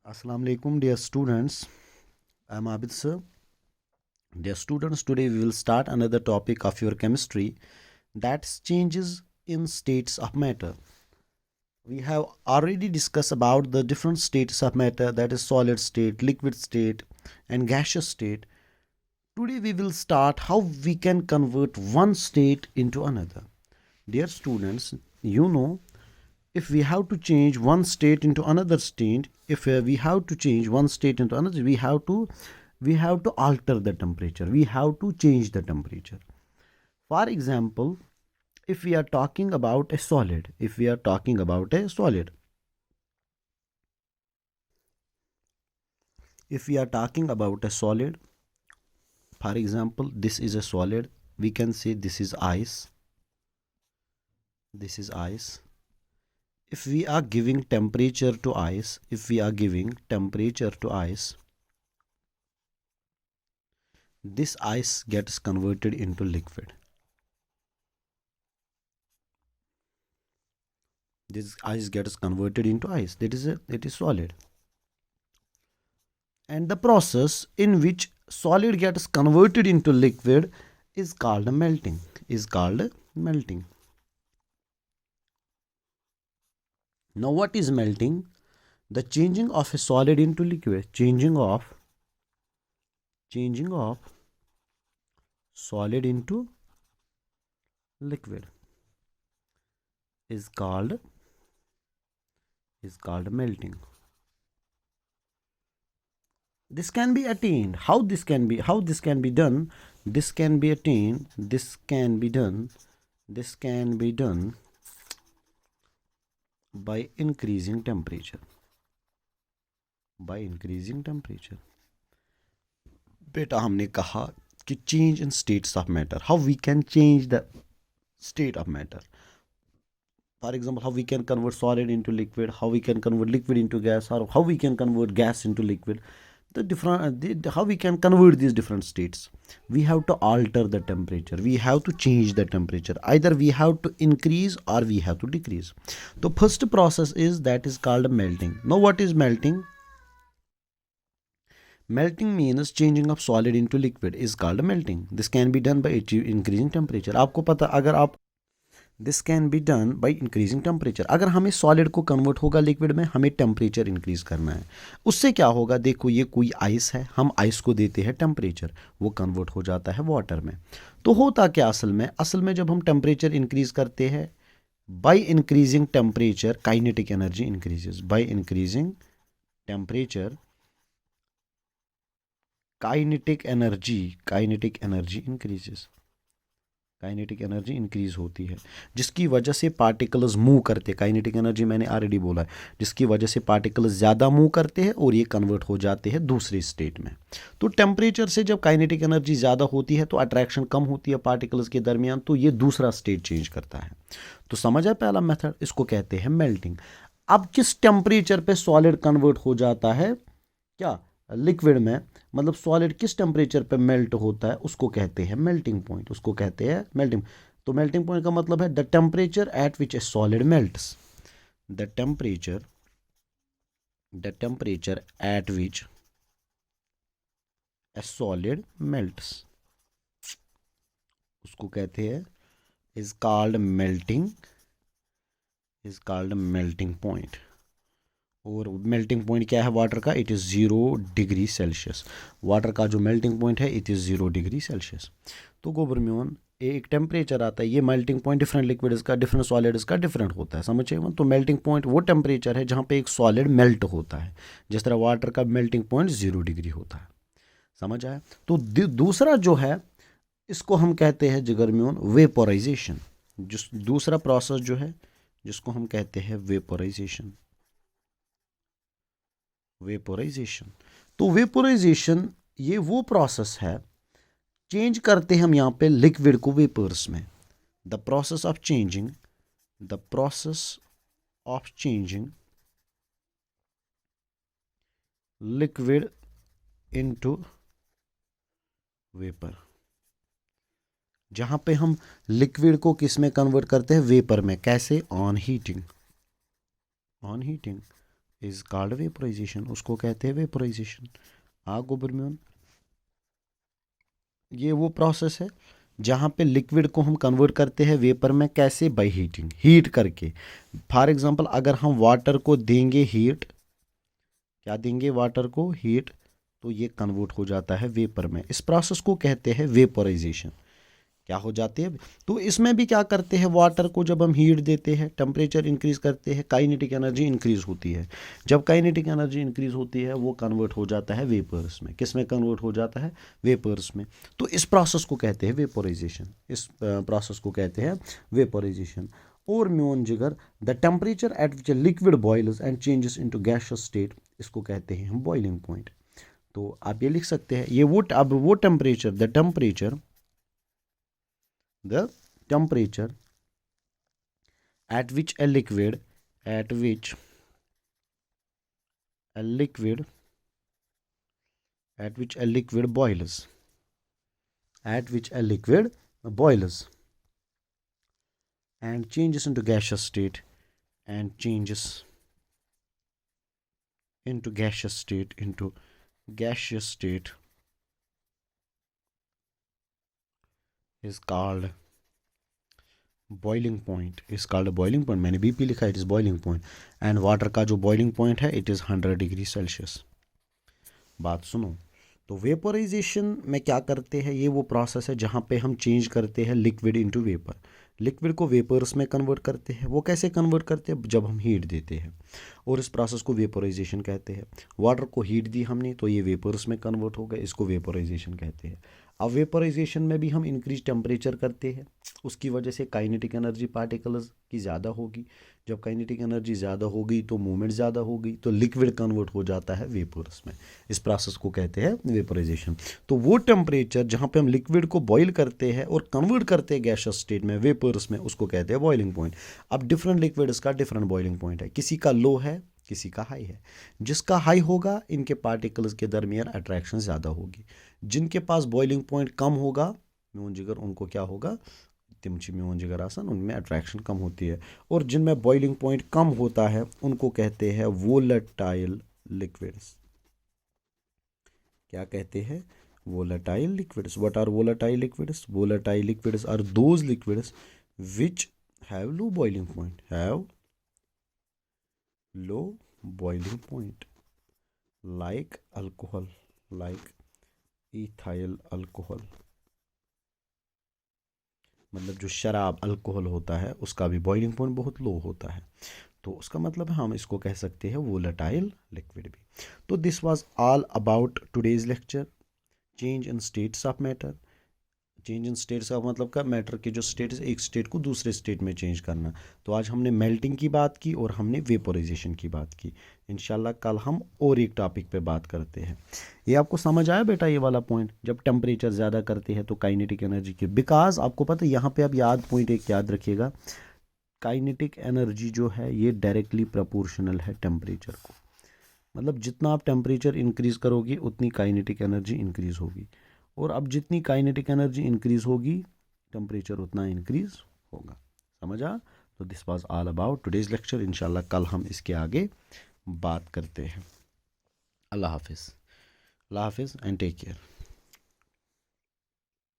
Assalamu alaikum, dear students. I'm Abid sir. Dear students, today we will start another topic of your chemistry, that's changes in states of matter. We have already discussed about the different states of matter, that is solid state, liquid state, and gaseous state. Today we will start how we can convert one state into another. Dear students, you know, if we have to change one state into another state, if we have to change one state into another, we have to alter the temperature, we have to change the temperature. For example, if we are talking about a solid, if we are talking about a solid, if we are talking about a solid, for example, this is a solid, we can say this is ice, this is ice. If we are giving temperature to ice, if we are giving temperature to ice, this ice gets converted into liquid. This ice gets converted into ice. It is solid. And the process in which solid gets converted into liquid is called melting. Is called melting. Now, what is melting? The changing of a solid into liquid. Changing of solid into liquid is called melting. This can be attained. How this can be done? This can be attained. This can be done by increasing temperature. बेटा हमने कहा कि change in states of matter, how we can change the state of matter. For example, how we can convert solid into liquid, how we can convert liquid into gas, or how we can convert gas into liquid. How we can convert these different states. We have to alter the temperature. We have to change the temperature. Either we have to increase or we have to decrease. The first process is called melting. Now, what is melting? Melting means changing of solid into liquid is called melting. This can be done by increasing temperature. आपको पता अगर आप this can be done by increasing temperature. अगर हमें solid को convert होगा liquid में, हमें टेम्परेचर इंक्रीज करना है. उससे क्या होगा? देखो, ये कोई आइस है, हम आइस को देते हैं टेम्परेचर, वो कन्वर्ट हो जाता है वाटर में. तो होता क्या असल में जब हम टेम्परेचर इंक्रीज करते हैं, by increasing temperature kinetic energy increases. By increasing temperature kinetic energy increases. Kinetic energy increase होती है, जिसकी वजह से पार्टिकल्स मूव करते हैं. काइनेटिक एनर्जी मैंने ऑलरेडी बोला है, जिसकी वजह से पार्टिकल्स ज़्यादा मूव करते हैं और ये कन्वर्ट हो जाते हैं दूसरी स्टेट में. तो टेम्परेचर से जब काइनेटिक एनर्जी ज़्यादा होती है तो अट्रैक्शन कम होती है पार्टिकल्स के दरमियान, तो ये दूसरा स्टेट चेंज करता है. तो समझ आया पहला मेथड, इसको कहते हैं मेल्टिंग. अब किस टेम्परेचर पे सॉलिड कन्वर्ट हो जाता है क्या लिक्विड में, मतलब सॉलिड किस टेम्परेचर पे मेल्ट होता है, उसको कहते हैं मेल्टिंग पॉइंट. उसको कहते हैं मेल्टिंग. तो मेल्टिंग पॉइंट का मतलब है the temperature at which A solid melts. The temperature at which A solid melts, उसको कहते हैं इज कॉल्ड मेल्टिंग पॉइंट. और मेल्टिंग पॉइंट क्या है वाटर का? It is 0 degree Celsius. Water का जो मेल्टिंग पॉइंट है इट इज़ 0 डिग्री सेल्सियस. तो गोबर म्यून एक टेम्परेचर आता है, ये मेल्टिंग पॉइंट डिफरेंट लिक्विड्स का, डिफरेंट सॉलिड्स का डिफरेंट होता है, समझे. तो मेल्टिंग पॉइंट वो टेम्परेचर है जहाँ पे एक सॉलिड मेल्ट होता है, जिस तरह वाटर का मेल्टिंग पॉइंट 0 डिग्री होता है. समझ आया. तो दूसरा जो है इसको हम कहते हैं जिगर म्यून वेपोराइजेशन. जिस दूसरा प्रोसेस जो है जिसको हम कहते हैं वेपोराइजेशन. तो वेपोराइजेशन ये वो प्रोसेस है, चेंज करते हैं हम यहाँ पे लिक्विड को वेपर्स में. The process of changing liquid into vapour. जहाँ पे हम लिक्विड को किस में कन्वर्ट करते हैं? वेपर में. कैसे? On heating. Is called vaporisation, उसको कहते हैं वेपोराइजेशन। गोबरम्योन, ये वो प्रोसेस है जहाँ पे लिक्विड को हम कन्वर्ट करते हैं वेपर में, कैसे? बाय हीटिंग, हीट करके। फॉर एग्जांपल अगर हम वाटर को देंगे हीट, क्या देंगे? वाटर को हीट, तो ये कन्वर्ट हो जाता है वेपर में। इस प्रोसेस को कहते हैं वेपोराइजेशन। क्या हो जाती है? तो इसमें भी क्या करते हैं, वाटर को जब हम हीट देते हैं, टेम्परेचर इंक्रीज करते हैं, काइनेटिक एनर्जी इंक्रीज होती है। जब काइनेटिक एनर्जी इंक्रीज होती है वो कन्वर्ट हो जाता है वेपर्स में। किस में कन्वर्ट हो जाता है? वेपर्स में। तो इस प्रोसेस को कहते हैं वेपोराइजेशन, इस प्रोसेस को कहते हैं वेपोराइजेशन। और म्योन जिगर, the temperature at which liquid boils and changes into gaseous state, इसको कहते हैं हम बॉइलिंग पॉइंट। तो आप ये लिख सकते हैं, ये वो अब वो temperature, the temperature at which a liquid at which a liquid at which a liquid boils at which a liquid boils and changes into gaseous state and changes into gaseous state is called boiling point, is called boiling point. मैंने BP लिखा है, it is boiling point. And water का जो boiling point है it is 100 degree Celsius. बात सुनो, तो vaporisation में क्या करते हैं, ये वो प्रोसेस है जहाँ पे हम चेंज करते हैं लिक्विड इनटू वेपर। लिक्विड को वेपर्स में कन्वर्ट करते हैं। वो कैसे कन्वर्ट करते हैं? जब हम हीट देते हैं, और इस प्रोसेस को वेपोराइजेशन कहते हैं। वाटर को हीट दी हमने तो ये वेपर्स में कन्वर्ट हो गए, इसको वेपोराइजेशन कहते हैं। अब वेपोराइजेशन में भी हम इंक्रीज टेम्परेचर करते हैं, उसकी वजह से काइनेटिक एनर्जी पार्टिकल्स की ज़्यादा होगी। जब काइनेटिक एनर्जी ज़्यादा होगी तो मूवमेंट ज़्यादा होगी, तो लिक्विड कन्वर्ट हो जाता है वेपर्स में। इस प्रोसेस को कहते हैं वेपोराइजेशन। तो वो टेम्परेचर जहाँ पे हम लिक्विड को बॉईल करते हैं और कन्वर्ट करते हैं गैसियस स्टेट में, वेपर्स में, उसको कहते हैं बॉइलिंग पॉइंट। अब डिफरेंट लिक्विड्स का डिफरेंट बॉइलिंग पॉइंट है, किसी का लो है, किसी का हाई है। जिसका हाई होगा इनके पार्टिकल्स के दरमियान अट्रैक्शन ज़्यादा होगी। जिनके पास बॉइलिंग पॉइंट कम होगा म्योन जिगर, उनको क्या होगा? तिम म्योन जिगर आसान, उनमें अट्रैक्शन कम होती है। और जिनमें बॉइलिंग पॉइंट कम होता है उनको कहते हैं वोलेटाइल लिक्विड्स। क्या कहते हैं? volatile liquids. What are volatile liquids? Volatile liquids are those liquids which have low boiling point, like alcohol, like ethyl alcohol। मतलब जो शराब अल्कोहल होता है उसका भी बॉइलिंग पॉइंट बहुत लो होता है, तो उसका मतलब हम इसको कह सकते हैं वोलेटाइल लिक्विड भी। तो this was all about today's lecture, change in states of matter. Change in states का मतलब का मैटर की जो स्टेट है, एक स्टेट को दूसरे स्टेट में चेंज करना। तो आज हमने मेल्टिंग की बात की और हमने वेपोराइजेशन की बात की। इंशाल्लाह कल हम और एक टॉपिक पे बात करते हैं। ये आपको समझ आया बेटा, ये वाला पॉइंट? जब टेम्परेचर ज़्यादा करते हैं तो काइनेटिक एनर्जी की, बिकॉज आपको पता है यहाँ पे अब पॉइंट एक याद रखिएगा, काइनेटिक एनर्जी जो है ये डायरेक्टली प्रोपोर्शनल है टेम्परेचर को। मतलब जितना आप टेम्परेचर इंक्रीज़ करोगे उतनी काइनेटिक एनर्जी इंक्रीज़ होगी, और अब जितनी काइनेटिक एनर्जी इंक्रीज़ होगी टेम्परेचर उतना इंक्रीज़ होगा। समझा? तो this was all about today's lecture. इंशाल्लाह कल हम इसके आगे बात करते हैं। अल्लाह हाफिज़, अल्लाह हाफिज़ एंड टेक केयर।